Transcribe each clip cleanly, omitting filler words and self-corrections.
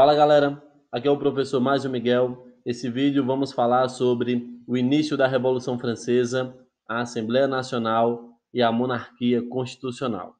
Fala galera, aqui é o professor Márcio Miguel. Esse vídeo vamos falar sobre o início da Revolução Francesa, a Assembleia Nacional e a monarquia constitucional.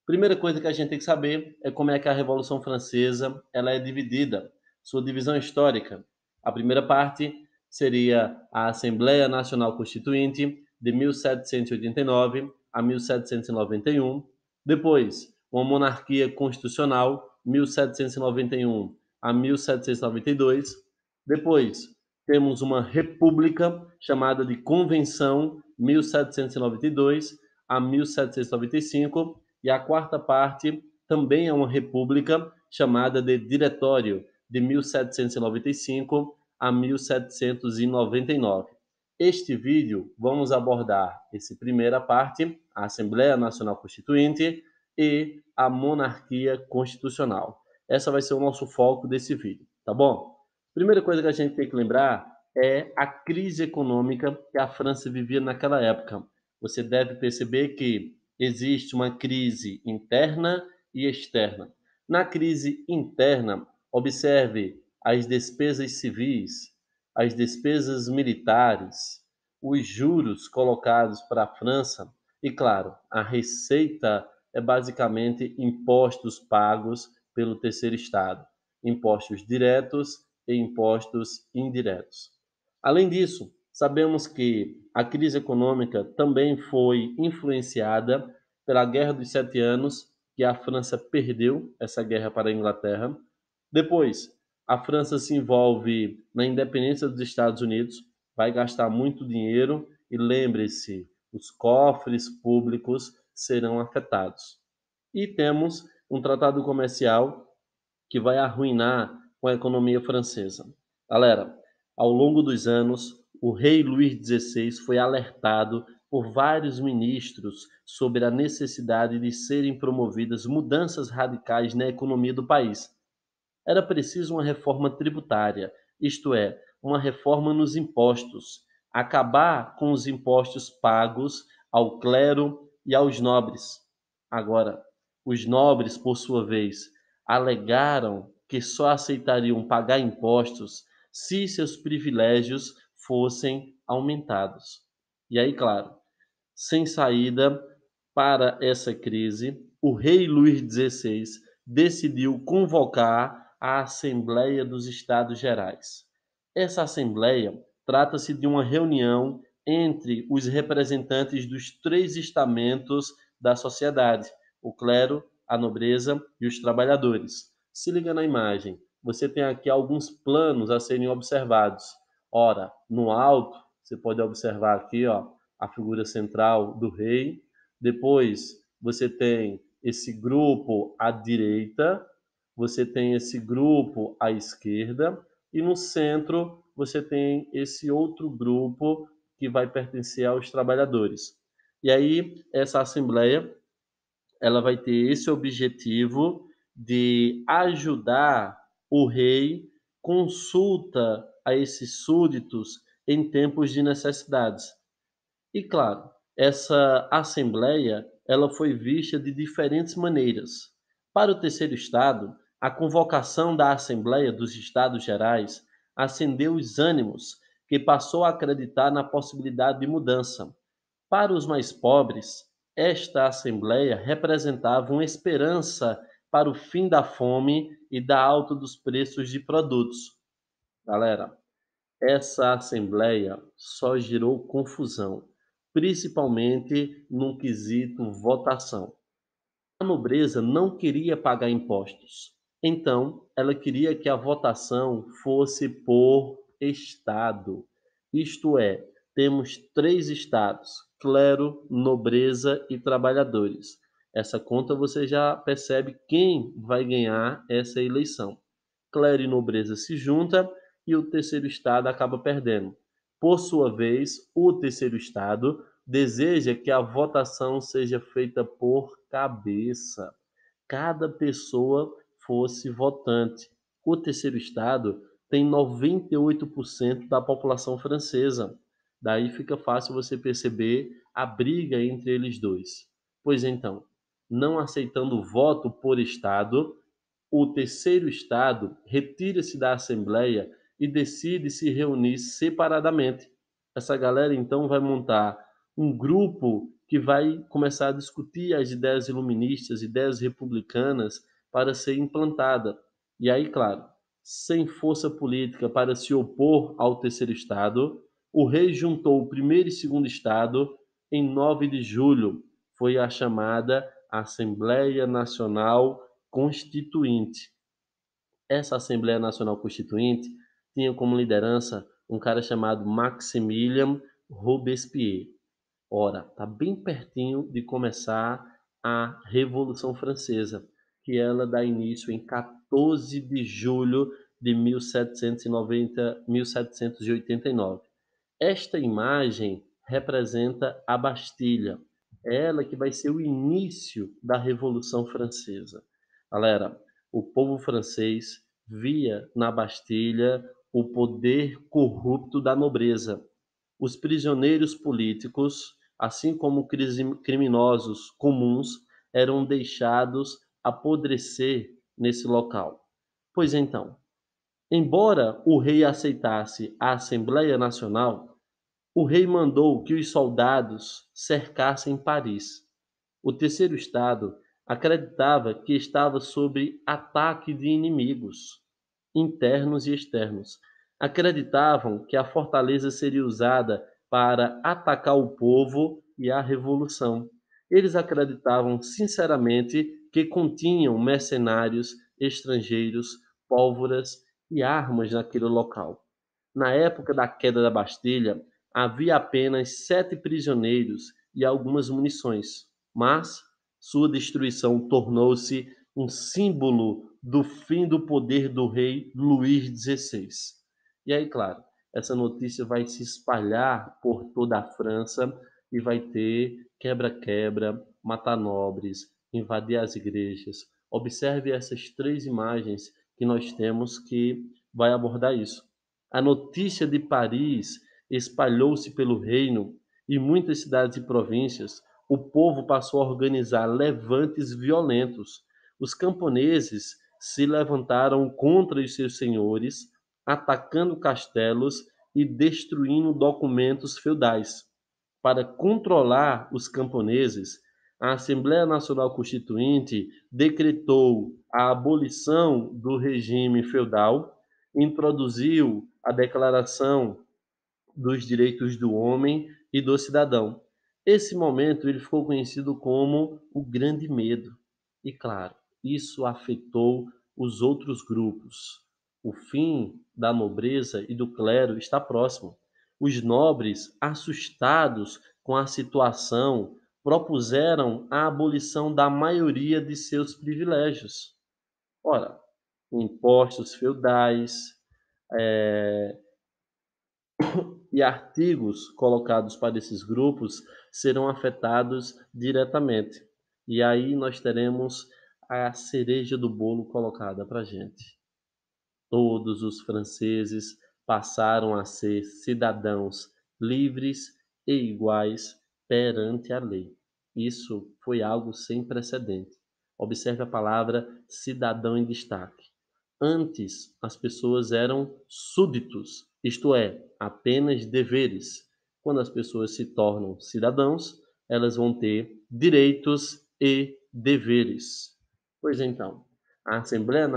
Primeira coisa que a gente tem que saber é como é que a Revolução Francesa ela é dividida, sua divisão histórica. A primeira parte seria a Assembleia Nacional Constituinte de 1789 a 1791. Depois, uma monarquia constitucional 1791 a 1792. Depois, temos uma república chamada de Convenção 1792 a 1795 e a quarta parte também é uma república chamada de Diretório de 1795 a 1799. Este vídeo vamos abordar essa primeira parte, a Assembleia Nacional Constituinte e a monarquia constitucional. Essa vai ser o nosso foco desse vídeo, tá bom? Primeira coisa que a gente tem que lembrar é a crise econômica que a França vivia naquela época. Você deve perceber que existe uma crise interna e externa. Na crise interna, observe as despesas civis, as despesas militares, os juros colocados para a França e, claro, a receita é basicamente impostos pagos pelo terceiro estado, impostos diretos e impostos indiretos. Além disso, sabemos que a crise econômica também foi influenciada pela Guerra dos Sete Anos, que a França perdeu essa guerra para a Inglaterra. Depois, a França se envolve na independência dos Estados Unidos, vai gastar muito dinheiro e lembre-se, os cofres públicos serão afetados. E temos um tratado comercial que vai arruinar com a economia francesa. Galera, ao longo dos anos, o rei Luís XVI foi alertado por vários ministros sobre a necessidade de serem promovidas mudanças radicais na economia do país. Era preciso uma reforma tributária, isto é, uma reforma nos impostos, acabar com os impostos pagos ao clero e aos nobres. Agora, os nobres, por sua vez, alegaram que só aceitariam pagar impostos se seus privilégios fossem aumentados. E aí, claro, sem saída para essa crise, o rei Luís XVI decidiu convocar a Assembleia dos Estados Gerais. Essa Assembleia trata-se de uma reunião entre os representantes dos três estamentos da sociedade: o clero, a nobreza e os trabalhadores. Se liga na imagem, você tem aqui alguns planos a serem observados. Ora, no alto, você pode observar aqui, ó, a figura central do rei. Depois, você tem esse grupo à direita, você tem esse grupo à esquerda, e no centro você tem esse outro grupo que vai pertencer aos trabalhadores. E aí, essa assembleia, ela vai ter esse objetivo de ajudar o rei, consulta a esses súditos em tempos de necessidades. E claro, essa assembleia, ela foi vista de diferentes maneiras. Para o terceiro estado, a convocação da Assembleia dos Estados Gerais acendeu os ânimos, que passou a acreditar na possibilidade de mudança. Para os mais pobres, esta assembleia representava uma esperança para o fim da fome e da alta dos preços de produtos. Galera, essa assembleia só gerou confusão, principalmente no quesito votação. A nobreza não queria pagar impostos, então ela queria que a votação fosse por estado. Isto é, temos três estados: clero, nobreza e trabalhadores. Essa conta você já percebe quem vai ganhar essa eleição. Clero e nobreza se juntam e o terceiro estado acaba perdendo. Por sua vez, o terceiro estado deseja que a votação seja feita por cabeça. Cada pessoa fosse votante. O terceiro estado tem 98% da população francesa. Daí fica fácil você perceber a briga entre eles dois. Pois então, não aceitando o voto por estado, o terceiro estado retira-se da Assembleia e decide se reunir separadamente. Essa galera então vai montar um grupo que vai começar a discutir as ideias iluministas, ideias republicanas para ser implantada. E aí, claro, sem força política para se opor ao terceiro estado, o rei juntou o primeiro e segundo estado em 9 de julho. Foi a chamada Assembleia Nacional Constituinte. Essa Assembleia Nacional Constituinte tinha como liderança um cara chamado Maximilien Robespierre. Ora, está bem pertinho de começar a Revolução Francesa, que ela dá início em 14 de julho de 1789. Esta imagem representa a Bastilha. É ela que vai ser o início da Revolução Francesa. Galera, o povo francês via na Bastilha o poder corrupto da nobreza. Os prisioneiros políticos, assim como criminosos comuns, eram deixados apodrecer nesse local. Pois então, embora o rei aceitasse a Assembleia Nacional, o rei mandou que os soldados cercassem Paris. O terceiro estado acreditava que estava sob ataque de inimigos, internos e externos. Acreditavam que a fortaleza seria usada para atacar o povo e a revolução. Eles acreditavam sinceramente que continham mercenários, estrangeiros, pólvoras e armas naquele local. Na época da queda da Bastilha, havia apenas 7 prisioneiros e algumas munições, mas sua destruição tornou-se um símbolo do fim do poder do rei Luís XVI. E aí, claro, essa notícia vai se espalhar por toda a França e vai ter quebra-quebra, matar nobres, invadir as igrejas. Observe essas 3 imagens que nós temos que vai abordar isso. A notícia de Paris espalhou-se pelo reino e muitas cidades e províncias. O povo passou a organizar levantes violentos. Os camponeses se levantaram contra os seus senhores, atacando castelos e destruindo documentos feudais. Para controlar os camponeses, a Assembleia Nacional Constituinte decretou a abolição do regime feudal, introduziu a Declaração dos Direitos do Homem e do Cidadão. Esse momento ele ficou conhecido como o Grande Medo. E claro, isso afetou os outros grupos. O fim da nobreza e do clero está próximo. Os nobres, assustados com a situação, propuseram a abolição da maioria de seus privilégios. Ora, impostos feudais, e artigos colocados para esses grupos serão afetados diretamente. E aí nós teremos a cereja do bolo colocada para a gente. Todos os franceses passaram a ser cidadãos livres e iguais perante a lei. Isso foi algo sem precedente. Observe a palavra cidadão em destaque. Antes, as pessoas eram súditos, isto é, apenas deveres. Quando as pessoas se tornam cidadãos, elas vão ter direitos e deveres. Pois então, a Assembleia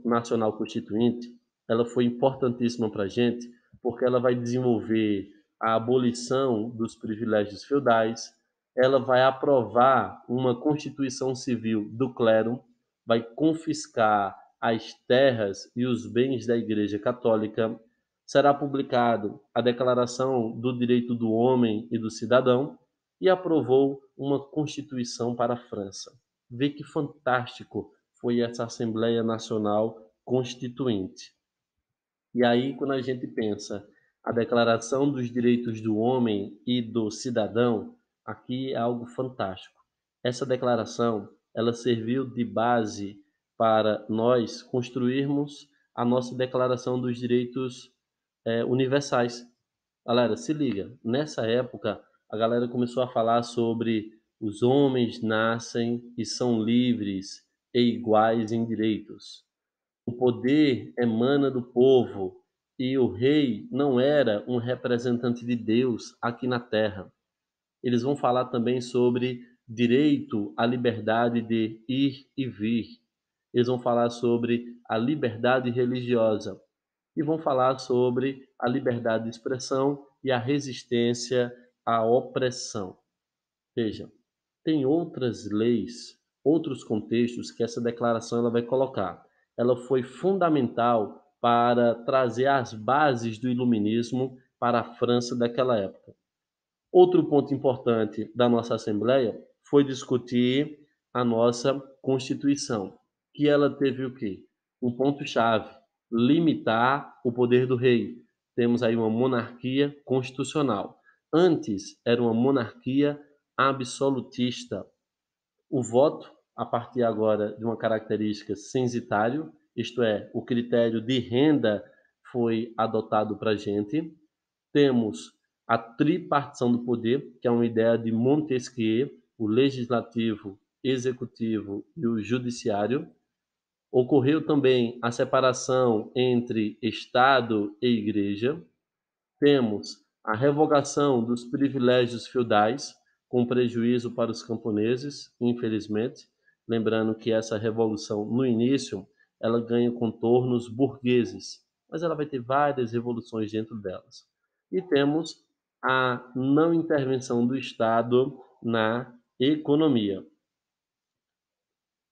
Nacional Constituinte, ela foi importantíssima para a gente, porque ela vai desenvolver a abolição dos privilégios feudais, ela vai aprovar uma Constituição Civil do clero, vai confiscar as terras e os bens da Igreja Católica, será publicado a Declaração do Direito do Homem e do Cidadão e aprovou uma Constituição para a França. Vê que fantástico foi essa Assembleia Nacional Constituinte. E aí, quando a gente pensa a Declaração dos Direitos do Homem e do Cidadão, aqui é algo fantástico. Essa declaração, ela serviu de base para nós construirmos a nossa Declaração dos Direitos Universais. Galera, se liga, nessa época a galera começou a falar sobre os homens nascem e são livres e iguais em direitos. O poder emana do povo e o rei não era um representante de Deus aqui na terra. Eles vão falar também sobre direito à liberdade de ir e vir. Eles vão falar sobre a liberdade religiosa e vão falar sobre a liberdade de expressão e a resistência à opressão. Veja, tem outras leis, outros contextos que essa declaração ela vai colocar. Ela foi fundamental para trazer as bases do iluminismo para a França daquela época. Outro ponto importante da nossa Assembleia foi discutir a nossa Constituição, que ela teve o quê? Um ponto-chave, limitar o poder do rei. Temos aí uma monarquia constitucional. Antes era uma monarquia absolutista. O voto, a partir agora de uma característica censitário, isto é, o critério de renda foi adotado para a gente. Temos a tripartição do poder, que é uma ideia de Montesquieu, o legislativo, executivo e o judiciário. Ocorreu também a separação entre Estado e Igreja. Temos a revogação dos privilégios feudais, com prejuízo para os camponeses, infelizmente. Lembrando que essa revolução, no início, ela ganha contornos burgueses, mas ela vai ter várias revoluções dentro delas. E temos a não intervenção do Estado na economia.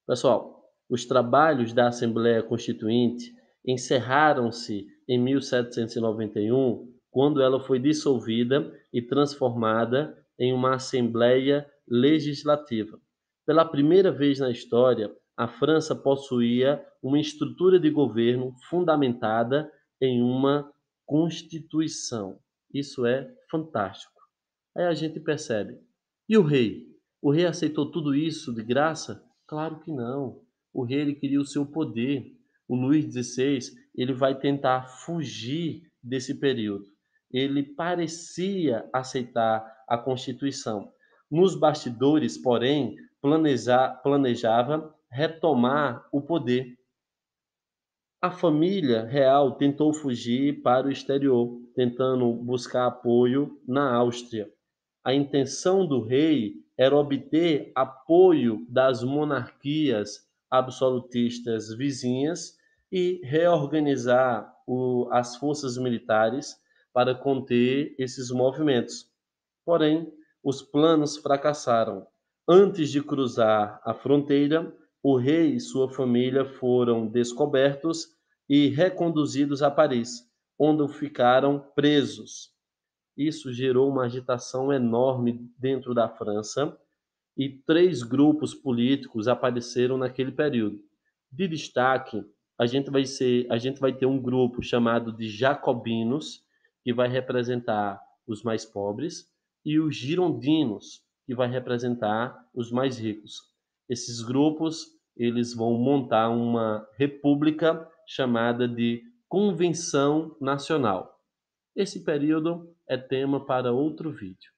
Pessoal, os trabalhos da Assembleia Constituinte encerraram-se em 1791, quando ela foi dissolvida e transformada em uma Assembleia Legislativa. Pela primeira vez na história, a França possuía uma estrutura de governo fundamentada em uma Constituição. Isso é fantástico. Aí a gente percebe. E o rei? O rei aceitou tudo isso de graça? Claro que não. O rei ele queria o seu poder. O Luís XVI ele vai tentar fugir desse período. Ele parecia aceitar a Constituição. Nos bastidores, porém, planejava retomar o poder. A família real tentou fugir para o exterior, tentando buscar apoio na Áustria. A intenção do rei era obter apoio das monarquias absolutistas vizinhas e reorganizar as forças militares para conter esses movimentos. Porém, os planos fracassaram. Antes de cruzar a fronteira, o rei e sua família foram descobertos e reconduzidos a Paris, onde ficaram presos. Isso gerou uma agitação enorme dentro da França e 3 grupos políticos apareceram naquele período. De destaque, a gente vai ter um grupo chamado de Jacobinos, que vai representar os mais pobres, e os Girondinos, que vai representar os mais ricos. Esses grupos, eles vão montar uma república chamada de Convenção Nacional. Esse período é tema para outro vídeo.